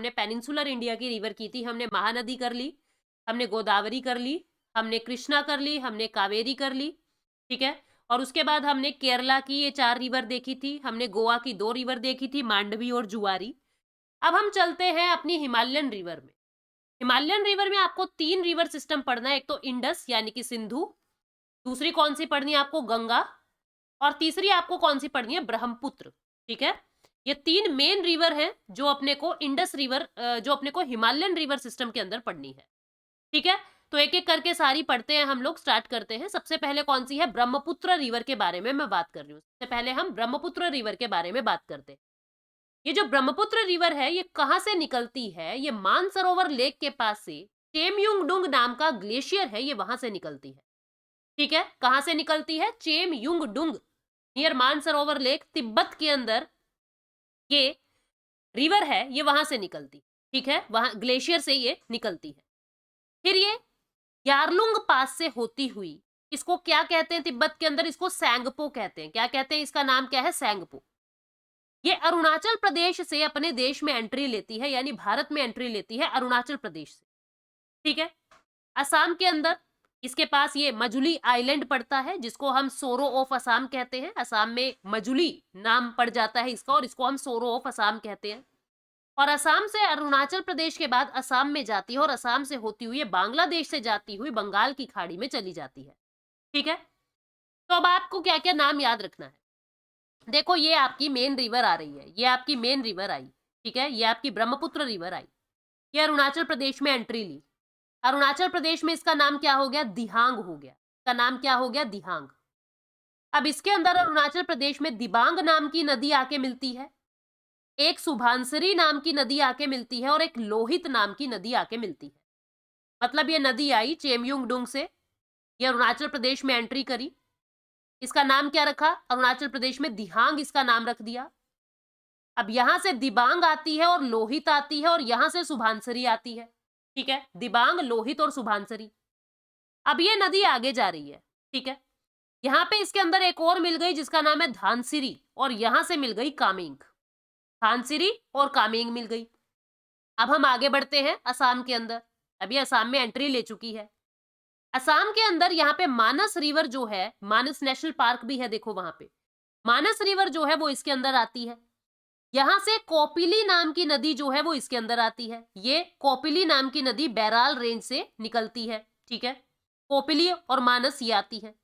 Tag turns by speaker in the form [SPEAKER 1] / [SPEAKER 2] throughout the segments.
[SPEAKER 1] हमने peninsular India की river की थी, हमने महानदी कर ली, हमने गोदावरी कर ली, हमने कृष्णा कर ली, हमने कावेरी कर ली, ठीक है। और उसके बाद हमने केरला की ये 4 रिवर देखी थी, हमने गोवा की 2 रिवर देखी थी, मांडवी और जुआरी। अब हम चलते हैं अपनी हिमालयन रिवर में। हिमालयन रिवर में आपको 3 रिवर सिस्टम पढ़ना है, एक तो इंडस यानी कि सिंधु, दूसरी कौन सी पढ़नी है आपको, गंगा, और तीसरी आपको कौन सी पढ़नी है, ब्रह्मपुत्र, ठीक है। ये 3 मेन रिवर हैं जो अपने को इंडस रिवर, जो अपने को हिमालयन रिवर सिस्टम के अंदर पढ़नी है, ठीक है। तो एक एक करके सारी पढ़ते हैं हम लोग, स्टार्ट करते हैं। सबसे पहले कौन सी है, ब्रह्मपुत्र रिवर के बारे में मैं बात कर रही हूँ। सबसे पहले हम ब्रह्मपुत्र रिवर के बारे में बात करते हैं। ये जो ब्रह्मपुत्र रिवर है ये कहां से निकलती है, ये मानसरोवर लेक के पास से चेमयुंगडुंग नाम का ग्लेशियर है, ये वहां से निकलती है, ठीक है। कहां से निकलती है, चेमयुंगडुंग, नियर मानसरोवर लेक, तिब्बत के अंदर ये रिवर है, ये वहां से निकलती, ठीक है, वहां ग्लेशियर से ये निकलती है। फिर ये यारलुंग पास से होती हुई, इसको क्या कहते हैं तिब्बत के अंदर, इसको सैंगपो कहते हैं। क्या कहते हैं, इसका नाम क्या है, सैंगपो। ये अरुणाचल प्रदेश से अपने देश में एंट्री लेती है, यानी भारत में एंट्री लेती है अरुणाचल प्रदेश से, ठीक है। असम के अंदर इसके पास ये मजुली आइलैंड पड़ता है, जिसको हम सोरो ऑफ असम कहते हैं। असम में मजुली नाम पड़ जाता है इसका, और इसको हम सोरो ऑफ असम कहते हैं। और असम से अरुणाचल प्रदेश के बाद असम में जाती है, और असम से होती हुई बांग्लादेश से जाती हुई बंगाल की खाड़ी में चली जाती है, ठीक है। तो अब आपको क्या क्या नाम याद रखना है, देखो ये आपकी मेन रिवर आ रही है, ये आपकी मेन रिवर आई, ठीक है, ये आपकी ब्रह्मपुत्र रिवर आई, ये अरुणाचल प्रदेश में एंट्री ली। अरुणाचल प्रदेश में इसका नाम क्या हो गया, दिहांग हो गया, इसका नाम क्या हो गया, दिहांग। अब इसके अंदर अरुणाचल प्रदेश में दिबांग नाम की नदी आके मिलती है, एक सुभानसरी नाम की नदी आके मिलती है, और एक लोहित नाम की नदी आके मिलती है। मतलब ये नदी आई चेमयुंगडुंग से, ये अरुणाचल प्रदेश में एंट्री करी, इसका नाम क्या रखा, अरुणाचल प्रदेश में दिहांग इसका नाम रख दिया। अब यहां से दिबांग आती है और लोहित आती है, और यहां से सुभानसरी आती है, ठीक है, दिबांग, लोहित और सुभानसरी। अब ये नदी आगे जा रही है, ठीक है। यहां पे इसके अंदर एक और मिल गई जिसका नाम है धानसिरी, और यहां से मिल गई कामेंग, धानसिरी और कामेंग मिल गई। अब हम आगे बढ़ते हैं असम के अंदर, अभी असम में एंट्री ले चुकी है। असम के अंदर यहाँ पे मानस रिवर जो है, मानस नेशनल पार्क भी है, देखो वहां पे मानस रिवर जो है वो इसके अंदर आती है। यहां से कोपिली नाम की नदी जो है वो इसके अंदर आती है, ये कोपिली नाम की नदी बैराल रेंज से निकलती है, ठीक है। कोपिली और मानस ये आती है।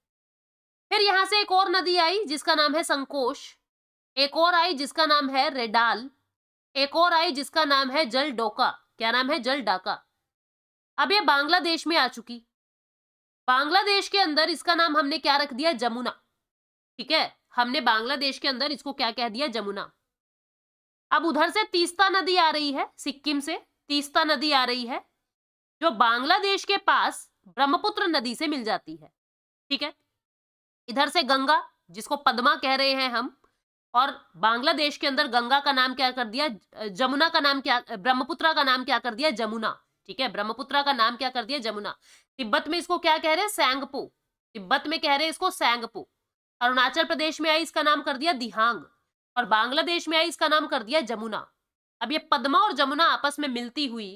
[SPEAKER 1] फिर यहां से एक और नदी आई जिसका नाम है संकोश, एक और आई जिसका नाम है रेडाल, एक और आई जिसका नाम है जल डोका। क्या नाम है, जल डाका। अब ये बांग्लादेश में आ चुकी। बांग्लादेश के अंदर इसका नाम हमने क्या रख दिया, जमुना, ठीक है। हमने बांग्लादेश के अंदर इसको क्या कह दिया, जमुना। अब उधर से तीस्ता नदी आ रही है, सिक्किम से तीस्ता नदी आ रही है, जो बांग्लादेश के पास ब्रह्मपुत्र नदी से मिल जाती है, ठीक है। इधर से गंगा, जिसको पद्मा कह रहे हैं हम, और बांग्लादेश के अंदर गंगा का नाम क्या कर दिया, जमुना का नाम क्या, ब्रह्मपुत्र का नाम क्या कर दिया, जमुना, ठीक है। ब्रह्मपुत्र का नाम क्या कर दिया, जमुना। तिब्बत में इसको क्या कह रहे हैं, सैंगपो, तिब्बत में कह रहे हैं इसको सैंगपो। अरुणाचल प्रदेश में आई इसका नाम कर दिया दिहांग, और बांग्लादेश में आई इसका नाम कर दिया जमुना। अब ये पद्मा और जमुना आपस में मिलती हुई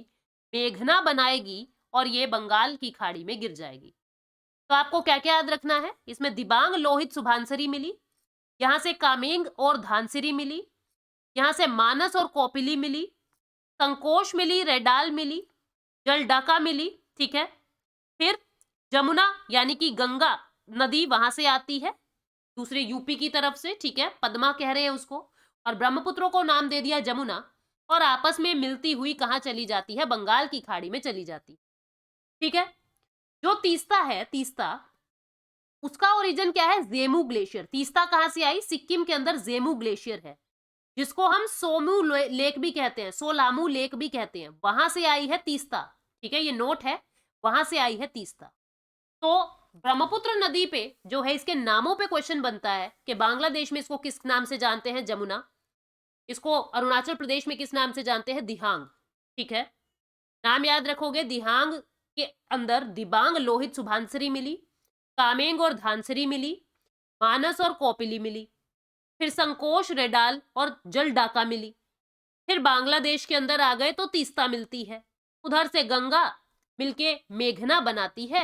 [SPEAKER 1] मेघना बनाएगी, और ये बंगाल की खाड़ी में गिर जाएगी। तो आपको क्या क्या याद रखना है, इसमें दिबांग, लोहित, सुभानसरी मिली, यहां से कामेंग और धानसिरी मिली, यहां से मानस और कोपिली मिली, संकोश मिली, रेडाल मिली, जलडाका मिली, ठीक है। फिर जमुना यानी कि गंगा नदी वहां से आती है, दूसरे यूपी की तरफ से, ठीक है, पद्मा कह रहे हैं उसको, और ब्रह्मपुत्रों को नाम दे दिया जमुना, और आपस में मिलती हुई कहां चली जाती है, बंगाल की खाड़ी में चली जाती, ठीक है। जो तीस्ता है, तीस्ता उसका ओरिजिन क्या है, जेमू ग्लेशियर। तीस्ता कहां से आई, सिक्किम के अंदर जेमू ग्लेशियर है, जिसको हम सोमू लेक भी कहते हैं, सोलामू लेक भी कहते हैं, वहां से आई है तीस्ता, ठीक है, ये नोट है, वहां से आई है तीस्ता। तो ब्रह्मपुत्र नदी पे जो है, इसके नामों पे क्वेश्चन बनता है कि बांग्लादेश में इसको किस नाम से जानते हैं, जमुना, इसको अरुणाचल प्रदेश में किस नाम से जानते हैं, दिहांग, ठीक है। नाम याद रखोगे, दिहांग के अंदर दिबांग, लोहित, सुभानसरी मिली, कामेंग और धानसरी मिली, मानस और कोपिली मिली, फिर संकोश, रेडाल और जल डाका मिली। फिर बांग्लादेश के अंदर आ गए तो तीस्ता मिलती है, उधर से गंगा मिलके मेघना बनाती है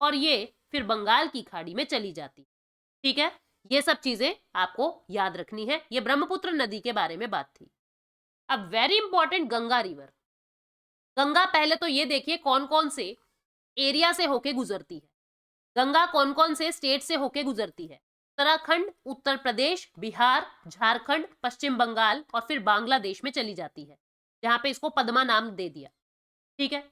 [SPEAKER 1] और ये फिर बंगाल की खाड़ी में चली जाती है। ठीक है, ये सब चीजें आपको याद रखनी है। ये ब्रह्मपुत्र नदी के बारे में बात थी। अब very important, Ganga river. Ganga पहले तो ये देखिए कौन कौन से एरिया से होके गुजरती है। गंगा कौन कौन से स्टेट से होके गुजरती है? उत्तराखंड, उत्तर प्रदेश, बिहार, झारखंड, पश्चिम बंगाल और फिर बांग्लादेश में चली जाती है, जहां पे इसको पद्मा नाम दे दिया। ठीक है,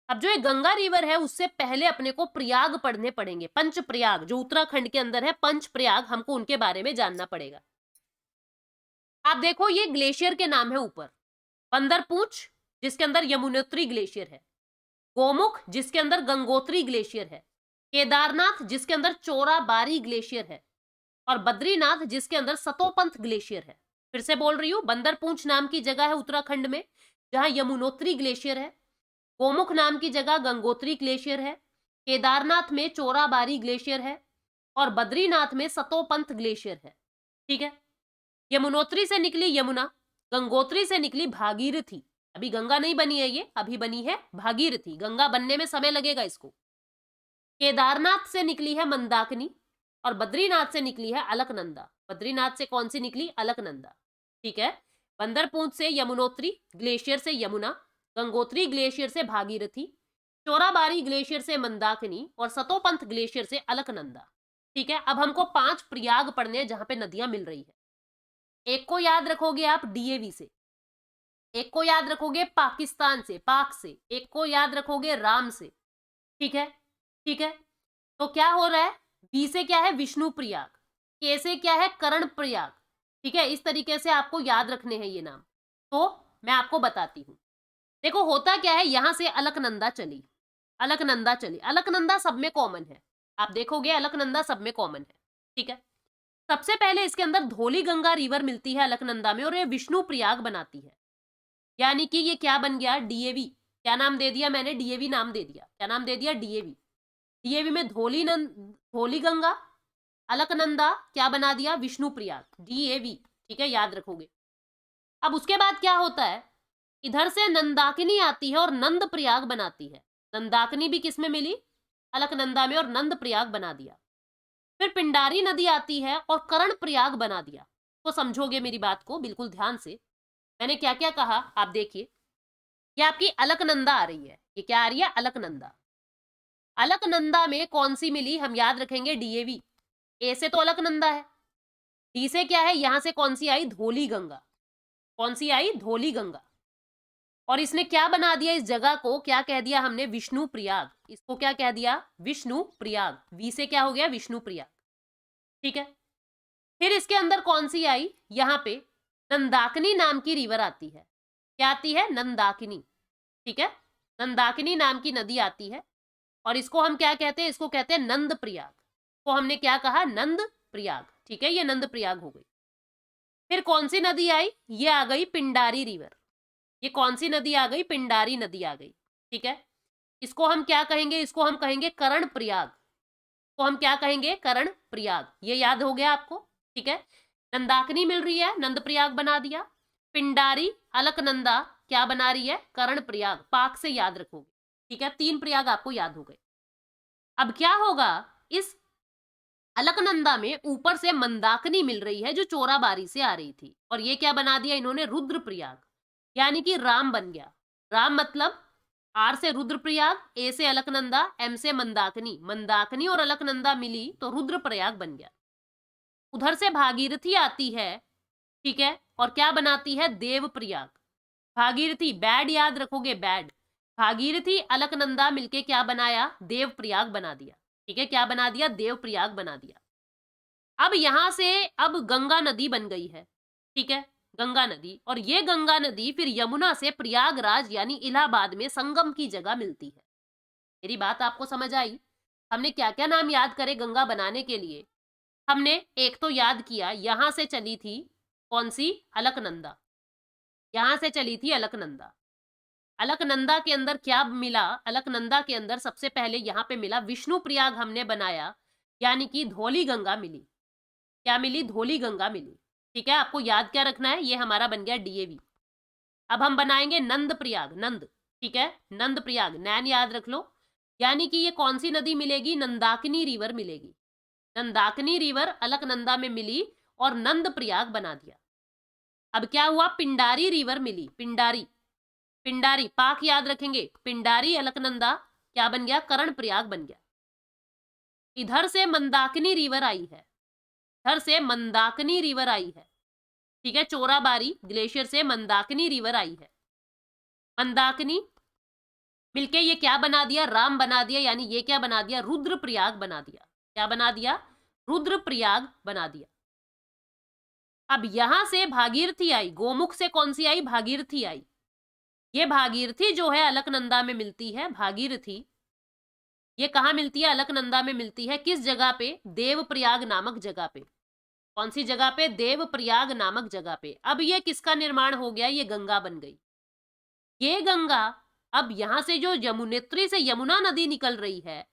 [SPEAKER 1] अब जो ये गंगा रिवर है उससे पहले अपने को प्रयाग पढ़ने पड़ेंगे। पंच प्रयाग जो उत्तराखंड के अंदर है, पंच प्रयाग, हमको उनके बारे में जानना पड़ेगा। आप देखो ये ग्लेशियर के नाम है ऊपर। बंदरपूछ जिसके अंदर यमुनोत्री ग्लेशियर है, गोमुख जिसके अंदर गंगोत्री ग्लेशियर है, केदारनाथ जिसके अंदर चोराबारी ग्लेशियर है और बद्रीनाथ जिसके अंदर सतोपंथ ग्लेशियर है। फिर से बोल रही हूं, बंदरपूछ नाम की जगह है उत्तराखंड में जहां यमुनोत्री ग्लेशियर है, गोमुख नाम की जगह गंगोत्री ग्लेशियर है, केदारनाथ में चोराबारी ग्लेशियर है और बद्रीनाथ में सतोपंथ ग्लेशियर है। ठीक है, यमुनोत्री से निकली यमुना, गंगोत्री से निकली भागीरथी। अभी गंगा नहीं बनी है ये, अभी बनी है भागीरथी। गंगा बनने में समय लगेगा इसको। केदारनाथ से निकली है मंदाकिनी और बद्रीनाथ से निकली है अलकनंदा। बद्रीनाथ से कौन सी निकली? अलकनंदा। ठीक है, बंदरपूंछ से यमुनोत्री ग्लेशियर से यमुना, गंगोत्री ग्लेशियर से भागीरथी, चोराबारी ग्लेशियर से मंदाकिनी और सतोपंथ ग्लेशियर से अलकनंदा। ठीक है, अब हमको 5 प्रयाग पढ़ने हैं जहां पे नदियां मिल रही है। एक को याद रखोगे आप डीएवी से, एक को याद रखोगे पाकिस्तान से, पाक से, एक को याद रखोगे राम से। ठीक है, ठीक है, तो क्या हो रहा है? बी से क्या है? विष्णु प्रयाग। के से क्या है? कर्ण प्रयाग। ठीक है, इस तरीके से आपको याद रखने हैं ये नाम। तो मैं आपको बताती हूं। देखो होता क्या है, यहां से अलकनंदा चली, अलकनंदा चली, अलकनंदा सब में कॉमन है। आप देखोगे अलकनंदा सब में कॉमन है। ठीक है, सबसे पहले इसके अंदर धौली गंगा रिवर मिलती है अलकनंदा में और ये विष्णु प्रयाग बनाती है। यानी कि ये क्या बन गया? डीएवी। क्या नाम दे दिया मैंने? डीएवी नाम दे दिया। क्या नाम दे दिया? डीएवी। डीएवी में धौली गंगा, अलकनंदा क्या बना दिया? विष्णु प्रयाग, डीएवी। ठीक है, याद रखोगे। अब उसके बाद क्या होता है, इधर से नंदाकिनी आती है और नंद प्रयाग बनाती है। नंदाकिनी भी किस में मिली? अलकनंदा में, और नंद प्रयाग बना दिया। फिर पिंडारी नदी आती है और कर्ण प्रयाग बना दिया। तो समझोगे मेरी बात को बिल्कुल ध्यान से। मैंने क्या क्या कहा आप देखिए। ये आपकी अलकनंदा आ रही है, ये क्या आ रही है? अलकनंदा। अलकनंदा में कौन सी मिली? हम याद रखेंगे डीएवी। ए से तो अलकनंदा है, डी से क्या है? यहां से कौन सी आई? धौली गंगा। कौन सी आई? धौली गंगा। और इसने क्या बना दिया? इस जगह को क्या कह दिया हमने? विष्णु प्रयाग। इसको क्या कह दिया? विष्णु प्रयाग। वी से क्या हो गया? विष्णु प्रयाग। ठीक है, फिर इसके अंदर कौन सी आई? यहां पे नंदाकिनी नाम की रिवर आती है। क्या आती है? नंदाकिनी। ठीक है, नंदाकिनी नाम की नदी आती है और इसको हम क्या कहते हैं? इसको कहते हैं नंद प्रयाग। तो हमने क्या कहा? नंद प्रयाग। ठीक है, ये नंद प्रयाग हो गई। फिर कौन सी नदी आई? ये आ गई पिंडारी रिवर। ये कौन सी नदी आ गई? पिंडारी नदी आ गई। ठीक है, इसको हम क्या कहेंगे? इसको हम कहेंगे कर्ण प्रयाग। तो हम क्या कहेंगे? कर्ण प्रयाग। ये याद हो गया आपको? ठीक है, नंदाकिनी मिल रही है, नंद प्रयाग बना दिया। पिंडारी, अलकनंदा क्या बना रही है? कर्ण प्रयाग। पाक से याद रखोगे। ठीक है, 3 प्रयाग आपको याद हो गए। अब क्या होगा, इस अलकनंदा में ऊपर से मंदाकिनी मिल रही है जो चोराबारी से आ रही थी और ये क्या बना दिया इन्होंने? रुद्र प्रयाग। यानी कि राम बन गया। राम मतलब आर से रुद्रप्रयाग, ए से अलकनंदा, एम से मंदाकिनी। मंदाकिनी और अलकनंदा मिली तो रुद्रप्रयाग बन गया। उधर से भागीरथी आती है, ठीक है, और क्या बनाती है? देवप्रयाग। भागीरथी, बैड याद रखोगे, बैड। भागीरथी अलकनंदा मिलके क्या बनाया? देवप्रयाग बना दिया। ठीक है, क्या बना दिया? देवप्रयाग बना दिया। अब यहां से अब गंगा नदी बन गई है। ठीक है, गंगा नदी, और ये गंगा नदी फिर यमुना से प्रयागराज यानी इलाहाबाद में संगम की जगह मिलती है। मेरी बात आपको समझ आई? हमने क्या क्या नाम याद करे गंगा बनाने के लिए? हमने एक तो याद किया, यहां से चली थी कौन सी? अलकनंदा। यहां से चली थी अलकनंदा। अलकनंदा के अंदर क्या मिला? अलकनंदा के अंदर सबसे पहले यहां पे मिला विष्णु प्रयाग हमने बनाया, यानी कि धौली गंगा मिली। क्या मिली? धौली गंगा मिली। ठीक है, आपको याद क्या रखना है? ये हमारा बन गया डीएवी। अब हम बनाएंगे नंद प्रयाग, नंद, ठीक है, नंद प्रयाग, नैन याद रख लो। यानी कि ये कौन सी नदी मिलेगी? नंदाकिनी रिवर मिलेगी। नंदाकिनी रिवर अलकनंदा में मिली और नंद प्रयाग बना दिया। अब क्या हुआ? पिंडारी रिवर मिली, पिंडारी, पिंडारी पाक याद रखेंगे, पिंडारी अलकनंदा क्या बन गया? कर्ण प्रयाग बन गया। इधर से मंदाकिनी रिवर आई है, इधर से मंदाकिनी रिवर आई है, ठीक है, चोराबारी ग्लेशियर से मंदाकिनी रिवर आई है। मंदाकिनी मिलके ये क्या बना दिया? राम बना दिया, यानी ये क्या बना दिया? रुद्रप्रयाग बना दिया। क्या बना दिया? रुद्रप्रयाग बना दिया। अब यहां से भागीरथी आई, गोमुख से कौन सी आई? भागीरथी आई। ये भागीरथी जो है अलकनंदा में मिलती है, भागीरथी ये कहां मिलती है? अलकनंदा में मिलती है। किस जगह पे? देवप्रयाग नामक जगह पे। कौन सी जगह पे? देवप्रयाग नामक जगह पे। अब ये किसका निर्माण हो गया? ये गंगा बन गई। ये गंगा अब यहां से जो यमुनेत्री से यमुना नदी निकल रही है,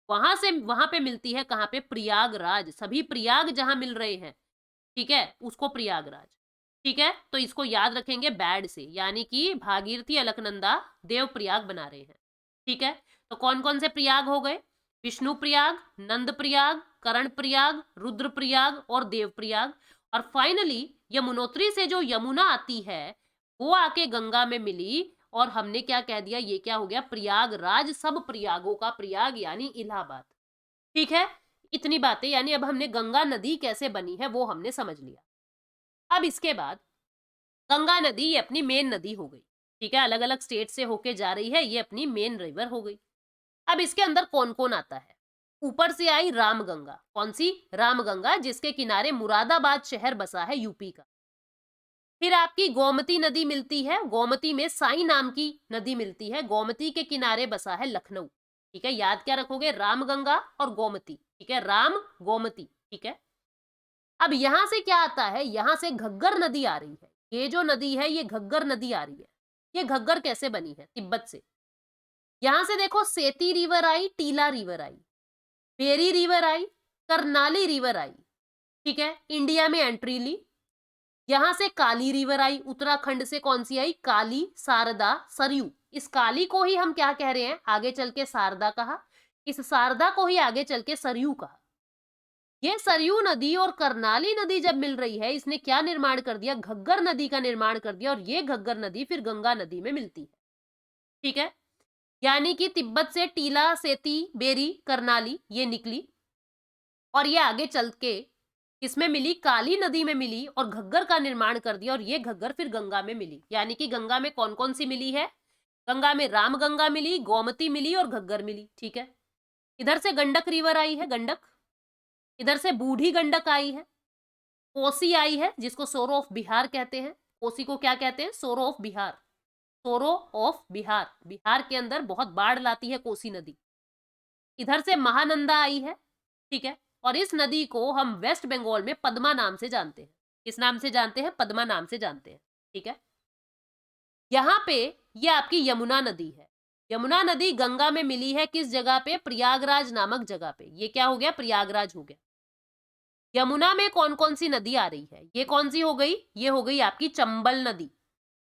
[SPEAKER 1] वहां से वहां पे मिलती है, कहां पे? प्रयागराज। सभी प्रयाग जहां मिल रहे हैं, ठीक है, उसको प्रयागराज, ठीक है। तो इसको याद रखेंगे बैड से, यानी कि भागीरथी अलकनंदा देव प्रयाग बना रहे हैं, ठीक है। तो कौन कौन से प्रयाग हो गए? विष्णु प्रयाग, नंद प्रयाग, कर्ण प्रयाग, रुद्र प्रयाग और देव प्रयाग। और फाइनली यमुनोत्री से जो यमुना आती है वो आके गंगा में मिली और हमने क्या कह दिया? ये क्या हो गया? प्रयागराज, सब प्रयागों का प्रयाग यानी इलाहाबाद, ठीक है। इतनी बातें, यानी अब हमने गंगा नदी कैसे बनी है वो हमने समझ लिया। अब इसके बाद गंगा नदी ये अपनी मेन नदी हो गई, ठीक है, अलग अलग स्टेट से होके जा रही है, ये अपनी मेन रिवर हो गई। अब इसके अंदर कौन कौन आता है? ऊपर से आई रामगंगा। कौन सी? रामगंगा, जिसके किनारे मुरादाबाद शहर बसा है यूपी का। फिर आपकी गोमती नदी मिलती है, गोमती में साई नाम की नदी मिलती है, गोमती के किनारे बसा है लखनऊ, ठीक है। याद क्या रखोगे? रामगंगा और गोमती, ठीक है, राम गोमती, ठीक है। अब यहां से क्या आता है? यहां से घग्गर नदी आ रही है। ये जो नदी है ये घग्गर नदी आ रही है। ये घग्गर कैसे बनी है? तिब्बत से। यहां से देखो, सेती रिवर आई, टीला रिवर आई, बेरी रिवर आई, करनाली रिवर आई, ठीक है, इंडिया में एंट्री ली। यहां से काली रिवर आई, उत्तराखंड से कौन सी आई? काली, शारदा, सरयू। इस काली को ही हम क्या कह रहे हैं? आगे चल के शारदा कहा। इस शारदा को ही आगे चल के सरयू कहा। ये सरयू नदी और करनाली नदी जब मिल रही है, इसने क्या निर्माण कर दिया? घग्गर नदी का निर्माण कर दिया। और ये घग्गर नदी फिर गंगा नदी में मिलती है, ठीक है। यानी कि तिब्बत से टीला, सेती, बेरी, करनाली ये निकली और ये आगे चल के किसमें मिली? काली नदी में मिली और घग्गर का निर्माण कर दिया। और ये घग्गर फिर गंगा में मिली। यानी कि गंगा में कौन कौन सी मिली है? गंगा में रामगंगा मिली, गोमती मिली और घग्गर मिली, ठीक है। इधर से गंडक रिवर आई है, गंडक। इधर से बूढ़ी गंडक आई है, कोसी आई है, जिसको सोरो ऑफ बिहार कहते हैं। कोसी को क्या कहते हैं? सोरो ऑफ बिहार, सोरो ऑफ बिहार। बिहार के अंदर बहुत बाढ़ लाती है कोसी नदी। इधर से महानंदा आई है, ठीक है। और इस नदी को हम वेस्ट बंगाल में पद्मा नाम से जानते हैं। किस नाम से जानते हैं? पद्मा नाम से जानते हैं, ठीक है। यहां पे ये आपकी यमुना नदी है। यमुना नदी गंगा में मिली है किस जगह पे? प्रयागराज नामक जगह पे। ये क्या हो गया? प्रयागराज हो गया। यमुना में कौन कौन सी नदी आ रही है? ये कौन सी हो गई? ये हो गई आपकी चंबल नदी।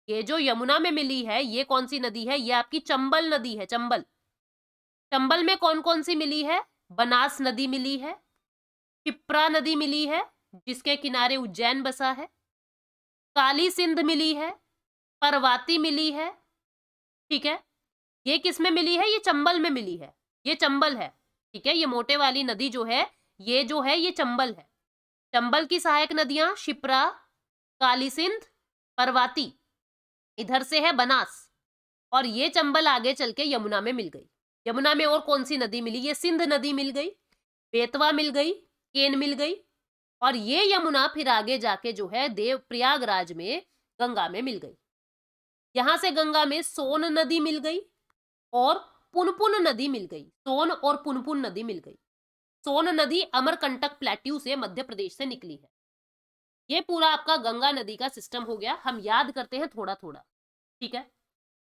[SPEAKER 1] ये जो यमुना में मिली है ये कौन सी नदी है? ये आपकी चंबल नदी है, चंबल। चंबल में कौन कौन सी मिली है? बनास नदी मिली है, क्षिप्रा नदी मिली है जिसके किनारे उज्जैन बसा है, काली सिंध मिली है, परवाती मिली है, ठीक है। ये किस में मिली है? ये चंबल में मिली है। ये चंबल है, ठीक है। ये मोटे वाली नदी जो है ये ये चंबल है। चंबल की सहायक नदियां क्षिप्रा, काली सिंध, परवाती। इधर से है बनास और ये चंबल आगे चल के यमुना में मिल गई। यमुना में और कौन सी नदी मिली? ये सिंध नदी मिल गई, बेतवा मिल गई, केन मिल गई। और ये यमुना फिर आगे जाके जो है देव प्रयागराज में गंगा में मिल गई। यहां से गंगा में सोन नदी मिल गई और पुनपुन नदी मिल गई। सोन और पुनपुन नदी मिल गई। सोन नदी अमरकंटक प्लेट्यू से मध्य प्रदेश से निकली है। ये पूरा आपका गंगा नदी का सिस्टम हो गया। हम याद करते हैं थोड़ा थोड़ा, ठीक है।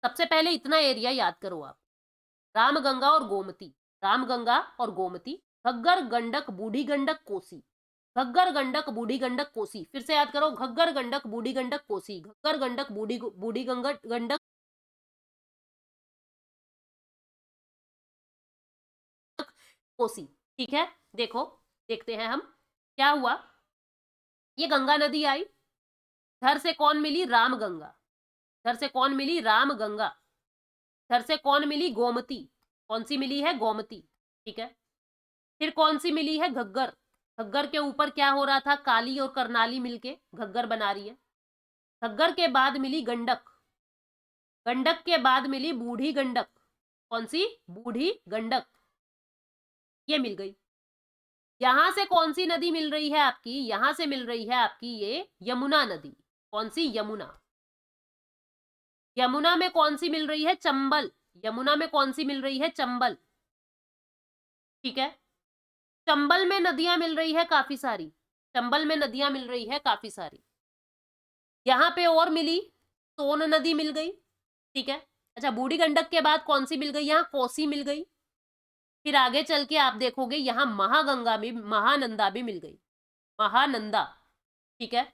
[SPEAKER 1] सबसे पहले इतना एरिया याद करो आप, रामगंगा और गोमती, रामगंगा और गोमती, घग्गर, गंडक, बूढ़ी गंडक, कोसी। घग्गर, गंडक, बूढ़ी गंडक, कोसी। फिर से याद करो, घग्गर, गंडक, बूढ़ी गंडक, कोसी। घग्गर, गंडक, बूढ़ी गंडक, कोसी। ठीक है, देखो, देखते हैं हम क्या हुआ। ये गंगा नदी आई, धर से कौन मिली? राम गंगा। धर से कौन मिली? राम गंगा। धर से कौन मिली? गोमती। कौन सी मिली है? गोमती। ठीक है, फिर कौन सी मिली है? घग्गर। घग्गर के ऊपर क्या हो रहा था? काली और करनाली मिलके घग्गर बना रही है। घग्गर के बाद मिली गंडक। गंडक के बाद मिली बूढ़ी गंडक। कौन सी? बूढ़ी गंडक। ये मिल गई। यहां से कौन सी नदी मिल रही है आपकी? यहां से मिल रही है आपकी ये यमुना नदी। कौन सी? यमुना। यमुना में कौन सी मिल रही है? चंबल। यमुना में कौन सी मिल रही है? चंबल। ठीक है, चंबल में नदियां मिल रही है काफी सारी। चंबल में नदियां मिल रही है काफी सारी। यहां पे और मिली, सोन नदी मिल गई। ठीक है, अच्छा, बूढ़ी गंडक के बाद कौन सी मिल गई? यहां कोसी मिल गई। फिर आगे चल के आप देखोगे यहां महागंगा भी, महानंदा भी मिल गई। महानंदा। ठीक है,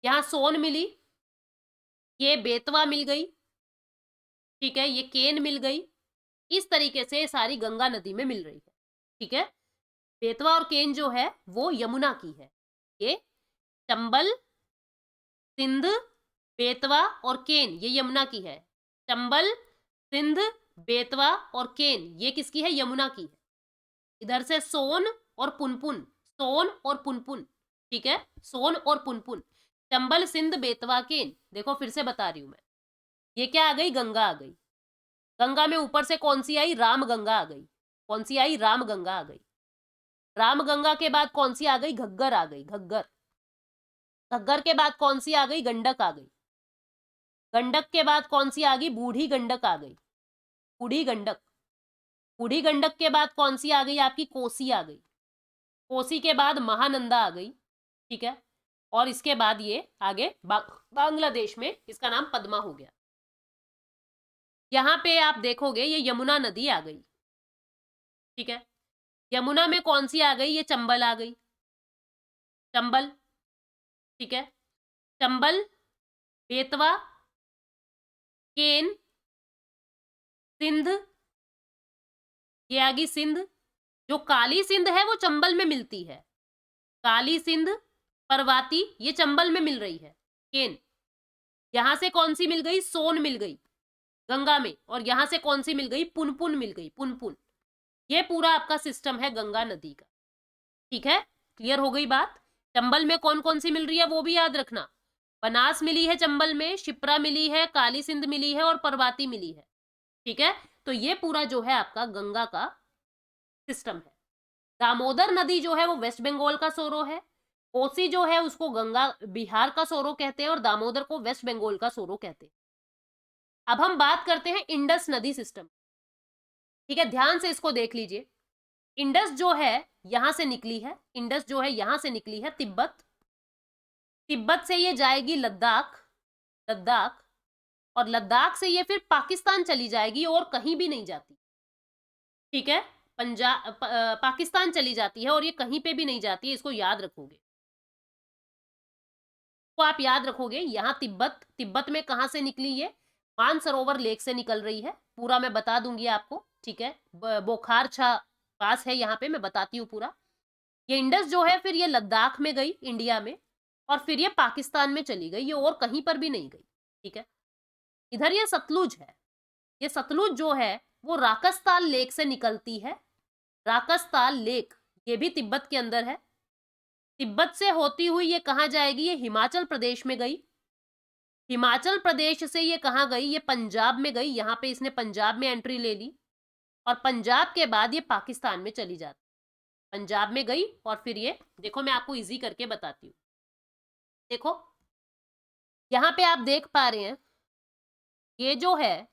[SPEAKER 1] यहां सोन मिली, ये बेतवा मिल गई। ठीक है, ये केन मिल गई। इस तरीके से सारी गंगा नदी में मिल रही है। ठीक है, बेतवा और केन जो है वो यमुना की है। ये चंबल, सिंध, बेतवा और केन ये यमुना की है। चंबल, सिंध, बेतवा और केन ये किसकी है? यमुना की है। इधर से सोन और पुनपुन, सोन और पुनपुन। ठीक है, सोन और पुनपुन, चंबल, सिंध, बेतवा, केन। देखो फिर से बता रही हूं मैं, ये क्या आ गई? गंगा आ गई। गंगा में ऊपर से कौन सी आई? राम गंगा आ गई। कौन सी आई? राम गंगा आ गई। राम गंगा के बाद कौन सी आ गई? घग्गर आ गई। घग्गर। घग्गर के बाद कौन सी आ गई? गंडक आ गई। गंडक के बाद कौन सी आ गई? बूढ़ी गंडक आ गई। बूढ़ी गंडक। बूढ़ी गंडक के बाद कौन सी आ गई आपकी? कोसी आ गई। कोसी के बाद महानंदा आ गई। ठीक है, और इसके बाद ये आगे बांग्लादेश में इसका नाम पद्मा हो गया। यहां पे आप देखोगे ये यमुना नदी आ गई। ठीक है, यमुना में कौन सी आ गई? ये चंबल आ गई। चंबल। ठीक है, चंबल, बेतवा, केन, सिंध, ये आ गई सिंध। जो काली सिंध है वो चंबल में मिलती है। काली सिंध, परवाती ये चंबल में मिल रही है। केन। यहां से कौन सी मिल गई? सोन मिल गई गंगा में। और यहां से कौन सी मिल गई? पुनपुन मिल गई। पुनपुन। ये पूरा आपका सिस्टम है गंगा नदी का। ठीक है, क्लियर हो गई बात? चंबल में कौन कौन सी मिल रही है वो भी याद रखना। बनास मिली है चंबल में, शिप्रा मिली है, काली सिंध मिली है और परवाती मिली है। ठीक है, तो ये पूरा जो है आपका गंगा का सिस्टम है। दामोदर नदी जो है वो वेस्ट बंगाल का सोरो है। कोसी जो है उसको गंगा बिहार का सोरो कहते हैं और दामोदर को वेस्ट बंगाल का सोरो कहते हैं। अब हम बात करते हैं इंडस नदी सिस्टम। ठीक है, ध्यान से इसको देख लीजिए। इंडस जो है यहां से निकली है, इंडस जो है यहां से निकली है तिब्बत। तिब्बत से ये जाएगी लद्दाख, लद्दाख, और लद्दाख से ये फिर पाकिस्तान चली जाएगी और कहीं भी नहीं जाती। ठीक है, पाकिस्तान चली जाती है और ये कहीं पे भी नहीं जाती है, इसको याद रखोगे। तो आप याद रखोगे यहां तिब्बत, तिब्बत में कहां से निकली? ये मानसरोवर लेक से निकल रही है। पूरा मैं बता दूंगी आपको। ठीक है, बोखारछा पास है यहाँ पे, मैं बताती हूँ पूरा। ये इंडस जो है फिर ये लद्दाख में गई इंडिया में, और फिर ये पाकिस्तान में चली गई, ये और कहीं पर भी नहीं गई। ठीक है, इधर ये सतलुज है। ये सतलुज जो है वो राकसताल लेक से निकलती है। राकसताल लेक ये भी तिब्बत के अंदर है। तिब्बत से होती हुई ये कहाँ जाएगी? ये हिमाचल प्रदेश में गई। हिमाचल प्रदेश से ये कहाँ गई? ये पंजाब में गई। यहाँ पे इसने पंजाब में एंट्री ले ली और पंजाब के बाद ये पाकिस्तान में चली जाती। पंजाब में गई और फिर ये देखो, मैं आपको इजी करके बताती हूँ। देखो यहाँ पे आप देख पा रहे हैं, ये जो है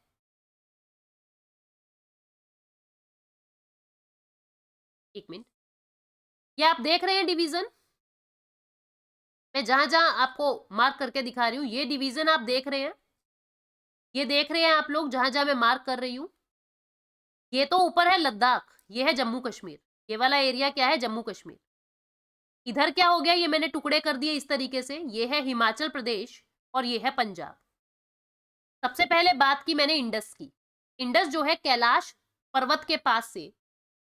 [SPEAKER 1] एक मिनट, ये आप देख रहे हैं डिवीजन, मैं जहां जहां आपको मार्क करके दिखा रही हूँ ये डिवीजन आप देख रहे हैं। ये देख रहे हैं आप लोग जहां जहां मैं मार्क कर रही हूँ। ये तो ऊपर है लद्दाख, ये है जम्मू कश्मीर। ये वाला एरिया क्या है? जम्मू कश्मीर। इधर क्या हो गया, ये मैंने टुकड़े कर दिए इस तरीके से, ये है हिमाचल प्रदेश और ये है पंजाब। सबसे पहले बात की मैंने इंडस की। इंडस जो है कैलाश पर्वत के पास से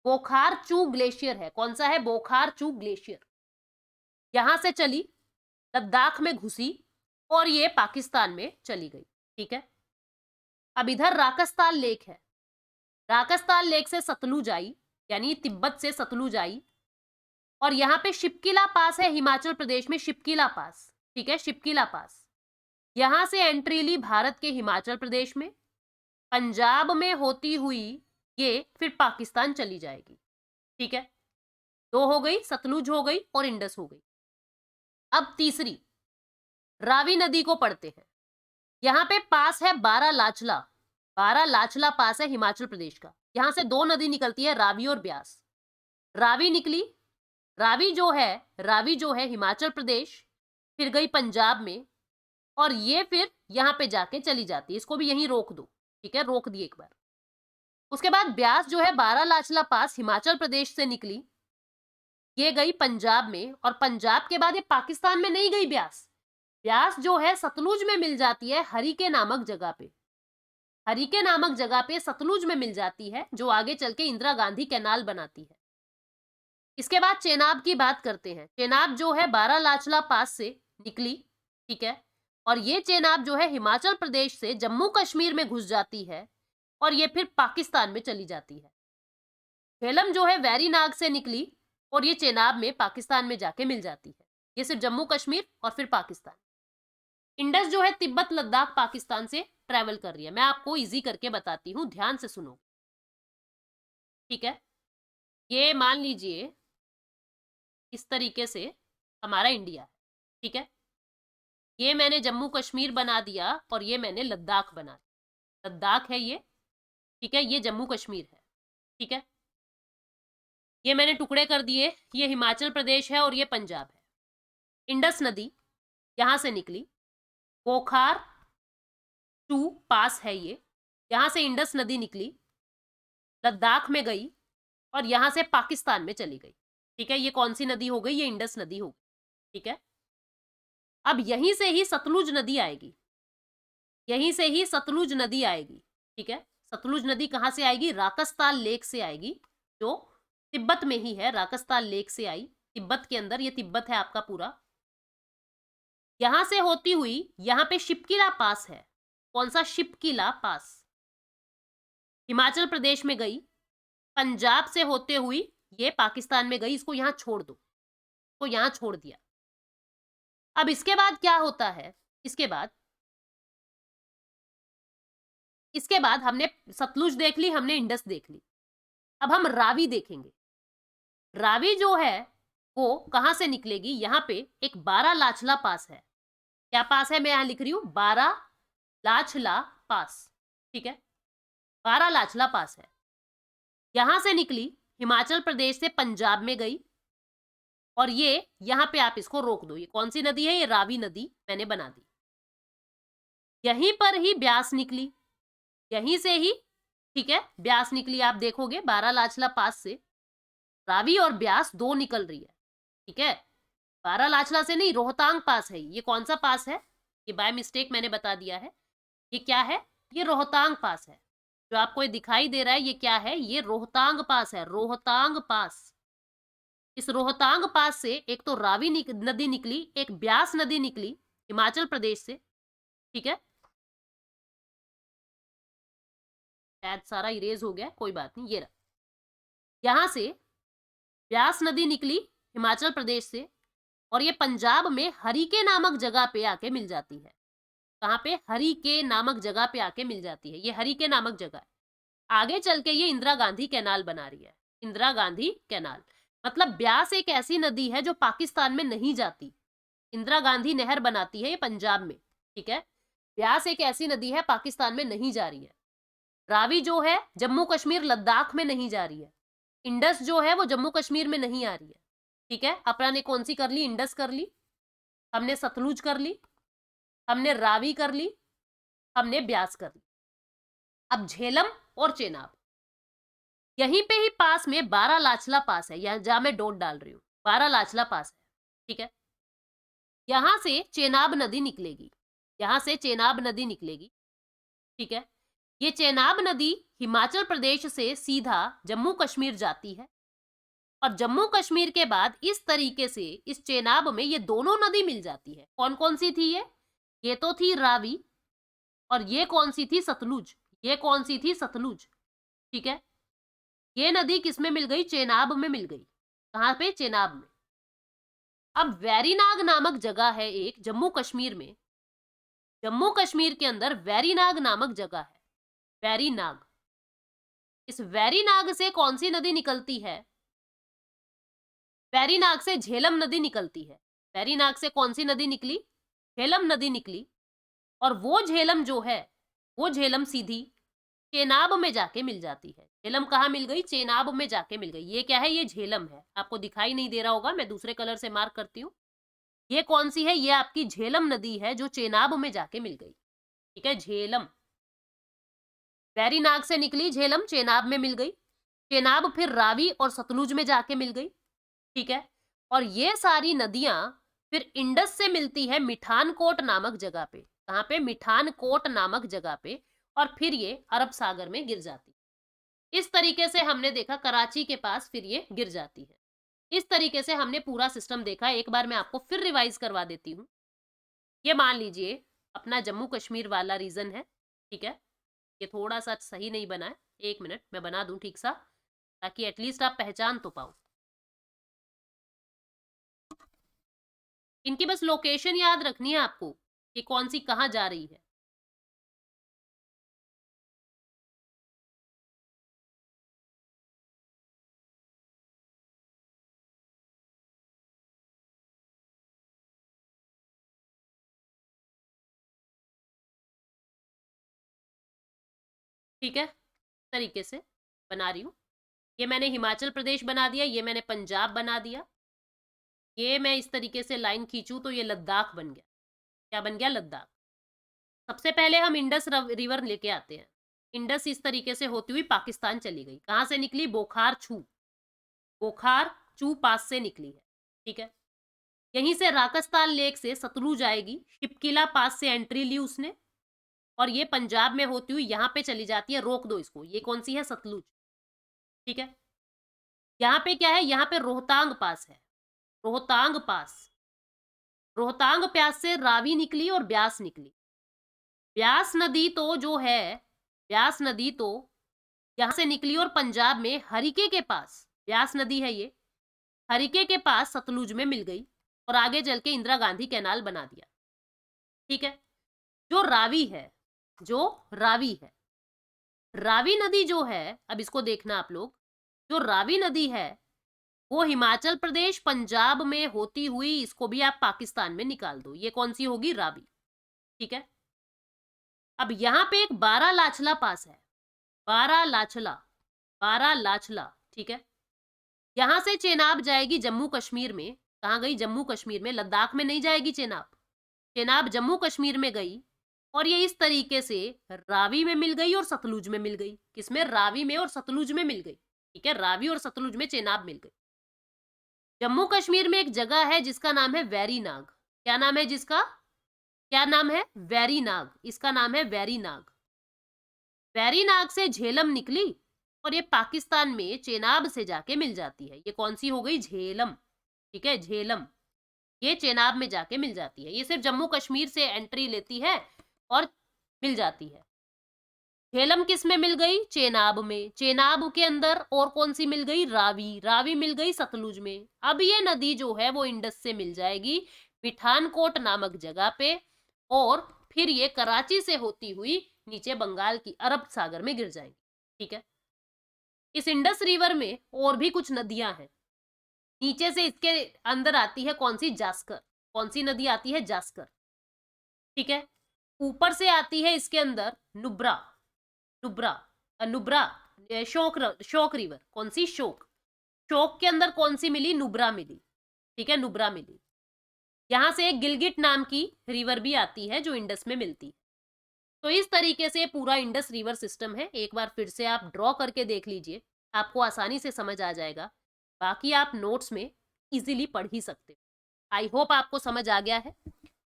[SPEAKER 1] बोखारचू ग्लेशियर है। कौन सा है? बोखारचू ग्लेशियर। यहां से चली, लद्दाख में घुसी और ये पाकिस्तान में चली गई। ठीक है, अब इधर राकस्तान लेक है। राकस्तान लेक से सतलुज आई, यानी तिब्बत से सतलुज आई, और यहाँ पे शिपकिला पास है हिमाचल प्रदेश में, शिपकिला पास। ठीक है, शिपकिला पास। यहां से एंट्री ली भारत के हिमाचल प्रदेश में, पंजाब में होती हुई ये फिर पाकिस्तान चली जाएगी। ठीक है, दो हो गई, सतलुज हो गई और इंडस हो गई। अब तीसरी, रावी नदी को पढ़ते हैं। यहाँ पे पास है बारालाचला। बारालाचला पास है हिमाचल प्रदेश का। यहां से दो नदी निकलती है, रावी और ब्यास। रावी निकली, रावी जो है हिमाचल प्रदेश, फिर गई पंजाब में, और ये फिर यहां पे जाके चली जाती है। इसको भी यहीं रोक दो। ठीक है, रोक दी एक बार। उसके बाद ब्यास जो है बारालाचला पास हिमाचल प्रदेश से निकली, ये गई पंजाब में, और पंजाब के बाद ये पाकिस्तान में नहीं गई ब्यास। ब्यास जो है सतलुज में मिल जाती है हरिके नामक जगह पे। हरिके नामक जगह पे सतलुज में मिल जाती है, जो आगे चल के इंदिरा गांधी कैनाल बनाती है। इसके बाद चेनाब की बात करते हैं। चेनाब जो है बारालाचला पास से निकली। ठीक है, और ये चेनाब जो है हिमाचल प्रदेश से जम्मू कश्मीर में घुस जाती है, और ये फिर पाकिस्तान में चली जाती है। झेलम जो है वैरीनाग से निकली, और ये चेनाब में पाकिस्तान में जाके मिल जाती है। ये सिर्फ जम्मू कश्मीर और फिर पाकिस्तान। इंडस जो है तिब्बत लद्दाख पाकिस्तान से ट्रेवल कर रही है। मैं आपको इजी करके बताती हूँ, ध्यान से सुनो। ठीक है, ये मान लीजिए इस तरीके से हमारा इंडिया है। ठीक है, ये मैंने जम्मू कश्मीर बना दिया और ये मैंने लद्दाख बना दिया। लद्दाख है ये। ठीक है, ये जम्मू कश्मीर है। ठीक है, ये मैंने टुकड़े कर दिए, ये हिमाचल प्रदेश है और ये पंजाब है। इंडस नदी यहां से निकली, बोखार टू पास है ये, यहां से इंडस नदी निकली, लद्दाख में गई और यहां से पाकिस्तान में चली गई। ठीक है, ये कौन सी नदी हो गई? ये इंडस नदी हो गई। ठीक है, अब यहीं से ही सतलुज नदी आएगी। यहीं से ही सतलुज नदी आएगी। ठीक है, सतलुज नदी कहां से आएगी? राकस्तान लेक से आएगी, जो तिब्बत में ही है। राकस्तान लेक से आई, तिब्बत के अंदर, ये तिब्बत है आपका पूरा। यहां से होती हुई यहां पे शिपकिला पास है। कौन सा? शिपकिला पास। हिमाचल प्रदेश में गई, पंजाब से होते हुई ये पाकिस्तान में गई। इसको यहां छोड़ दो, तो यहां छोड़ दिया। अब इसके बाद क्या होता है? इसके बाद हमने सतलुज देख ली, हमने इंडस देख ली। अब हम रावी देखेंगे। रावी जो है वो कहां से निकलेगी? यहां पे एक बारालाचला पास है। क्या पास है? मैं यहां लिख रही हूं, बारालाचला पास। ठीक है, बारालाचला पास है। यहां से निकली, हिमाचल प्रदेश से पंजाब में गई, और ये यहां पे आप इसको रोक दो। ये कौन सी नदी है? ये रावी नदी मैंने बना दी। यहीं पर ही ब्यास निकली, यहीं से ही। ठीक है, ब्यास निकली, आप देखोगे बारालाचला पास से रावी और ब्यास दो निकल रही है। ठीक है, बारालाचला से नहीं, रोहतांग पास है। ये कौन सा पास है? ये बाय मिस्टेक मैंने बता दिया है। ये क्या है? ये रोहतांग पास है। जो आपको ये दिखाई दे रहा है, ये क्या है? ये रोहतांग पास है। रोहतांग पास। इस रोहतांग पास से एक तो रावी नदी निकली, एक ब्यास नदी निकली हिमाचल प्रदेश से। ठीक है, शायद सारा इरेज हो गया, कोई बात नहीं। ये रहा, यहां से ब्यास नदी निकली हिमाचल प्रदेश से, और ये पंजाब में हरिके नामक जगह पे आके मिल जाती है। कहां पे? हरिके नामक जगह पे आके मिल जाती है। ये हरिके नामक जगह है। आगे चल के ये इंदिरा गांधी कैनाल बना रही है। इंदिरा गांधी कैनाल मतलब ब्यास एक ऐसी नदी है जो पाकिस्तान में नहीं जाती। इंदिरा गांधी नहर बनाती है ये पंजाब में। ठीक है, ब्यास एक ऐसी नदी है पाकिस्तान में नहीं जा रही है। रावी जो है जम्मू कश्मीर लद्दाख में नहीं जा रही है। इंडस जो है वो जम्मू कश्मीर में नहीं आ रही है। ठीक है, अपना ने कौन सी कर ली? इंडस कर ली, हमने सतलुज कर ली, हमने रावी कर ली, हमने ब्यास कर ली। अब झेलम और चेनाब, यहीं पे ही पास में बारालाचला पास है, जहां मैं डॉट डाल रही हूं। बारालाचला पास है। ठीक है। यहां से चेनाब नदी निकलेगी, यहां से चेनाब नदी निकलेगी, ठीक है। ये चेनाब नदी हिमाचल प्रदेश से सीधा जम्मू कश्मीर जाती है और जम्मू कश्मीर के बाद इस तरीके से इस चेनाब में ये दोनों नदी मिल जाती है। कौन कौन सी थी ये तो थी रावी, और ये कौन सी थी? सतलुज। ये कौन सी थी? सतलुज, ठीक है। ये नदी किस में मिल गई? चेनाब में मिल गई। कहां पे? चेनाब में। अब वैरीनाग नामक जगह है एक जम्मू कश्मीर में, जम्मू कश्मीर के अंदर वैरीनाग नामक जगह है, वैरीनाग। इस वैरीनाग से कौन सी नदी निकलती है? वैरीनाग से झेलम नदी निकलती है। वैरीनाग से कौन सी नदी निकली? झेलम नदी निकली। और वो झेलम जो है, वो झेलम सीधी चेनाब में जाके मिल जाती है। झेलम कहाँ मिल गई? चेनाब में जाके मिल गई। ये क्या है? ये झेलम है। आपको दिखाई नहीं दे रहा होगा, मैं दूसरे कलर से मार्क करती हूँ। ये कौन सी है? ये आपकी झेलम नदी है जो चेनाब में जाके मिल गई, ठीक है। झेलम, वैरीनाग से निकली झेलम, चेनाब में मिल गई। चेनाब फिर रावी और सतलुज में जाके मिल गई, ठीक है। और ये सारी नदियां फिर इंडस से मिलती है मिठानकोट नामक जगह पे। कहां पे? मिठानकोट नामक जगह पे। और फिर ये अरब सागर में गिर जाती है। इस तरीके से हमने देखा कराची के पास फिर ये गिर जाती है। इस तरीके से हमने पूरा सिस्टम देखा। एक बार मैं आपको फिर रिवाइज करवा देती हूँ। ये मान लीजिए अपना जम्मू कश्मीर वाला रीजन है, ठीक है। ये थोड़ा सा सही नहीं बना है, एक मिनट मैं बना दूं ठीक सा, ताकि एटलीस्ट आप पहचान तो पाओ। इनकी बस लोकेशन याद रखनी है आपको कि कौन सी कहाँ जा रही है। ठीक है, तरीके से बना रही हूँ। ये मैंने हिमाचल प्रदेश बना दिया, ये मैंने पंजाब बना दिया। ये मैं इस तरीके से लाइन खींचूं तो ये लद्दाख बन गया। क्या बन गया? लद्दाख। सबसे पहले हम इंडस रिवर लेके आते हैं। इंडस इस तरीके से होती हुई पाकिस्तान चली गई। कहां से निकली? बोखार छू, बोखार चू पास से निकली है, ठीक है। यहीं से राकस्तान लेक से सतलुज आएगी, शिपकिला पास से एंट्री ली उसने, और ये पंजाब में होती हुई यहाँ पे चली जाती है। रोक दो इसको, ये कौन सी है? सतलुज, ठीक है। यहाँ पे क्या है? यहाँ पे रोहतांग पास है, रोहतांग पास। रोहतांग पास से रावी निकली और ब्यास निकली। ब्यास नदी तो जो है, ब्यास नदी तो यहां से निकली और पंजाब में हरिके के पास, ब्यास नदी है ये, हरिके के पास सतलुज में मिल गई और आगे चल के इंदिरा गांधी कैनाल बना दिया, ठीक है। जो रावी है, जो रावी है, रावी नदी जो है, अब इसको देखना आप लोग, जो रावी नदी है वो हिमाचल प्रदेश पंजाब में होती हुई, इसको भी आप पाकिस्तान में निकाल दो। ये कौन सी होगी? रावी, ठीक है। अब यहां पे एक बारा लाचला पास है, बारा लाचला, बारा लाचला, ठीक है। यहां से चेनाब जाएगी जम्मू कश्मीर में। कहां गई? जम्मू कश्मीर में। लद्दाख में नहीं जाएगी चेनाब, चेनाब जम्मू कश्मीर में गई। और ये इस तरीके से रावी में मिल गई और सतलुज में मिल गई। किसमें? रावी में और सतलुज में मिल गई, ठीक है। रावी और सतलुज में चेनाब मिल गई। जम्मू कश्मीर में एक जगह है जिसका नाम है वैरीनाग। क्या नाम है जिसका? क्या नाम है? वैरीनाग। इसका नाम है वैरीनाग। वैरीनाग से झेलम निकली और ये पाकिस्तान में चेनाब से जाके मिल जाती है। ये कौन सी हो गई? झेलम, ठीक है, झेलम। ये चेनाब में जाके मिल जाती है। ये सिर्फ जम्मू कश्मीर से एंट्री लेती है और मिल जाती है। झेलम किस में मिल गई? चेनाब में। चेनाब के अंदर और कौन सी मिल गई? रावी। रावी मिल गई सतलुज में। अब ये नदी जो है वो इंडस से मिल जाएगी मिठानकोट नामक जगह पे, और फिर ये कराची से होती हुई नीचे बंगाल की अरब सागर में गिर जाएंगी, ठीक है। इस इंडस रिवर में और भी कुछ नदियां हैं। नीचे से इसके अंदर आती है कौन सी? जास्कर। कौन सी नदी आती है? जास्कर, ठीक है। ऊपर से आती है इसके अंदर नुब्रा, नुब्रा, नुब्रा, शोक रिवर। कौन सी? शोक। शोक के अंदर कौन सी मिली? नुब्रा मिली, ठीक है, नुब्रा मिली। यहां से एक गिलगिट नाम की रिवर भी आती है जो इंडस में मिलती है। तो इस तरीके से पूरा इंडस रिवर सिस्टम है। एक बार फिर से आप ड्रॉ करके देख लीजिए, आपको आसानी से समझ आ जाएगा। बाकी आप नोट्स में इजीली पढ़ ही सकते हो। आई होप आपको समझ आ गया है,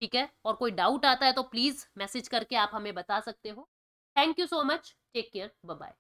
[SPEAKER 1] ठीक है? और कोई डाउट आता है तो प्लीज़ मैसेज करके आप हमें बता सकते हो। Thank you so much, take care, bye bye.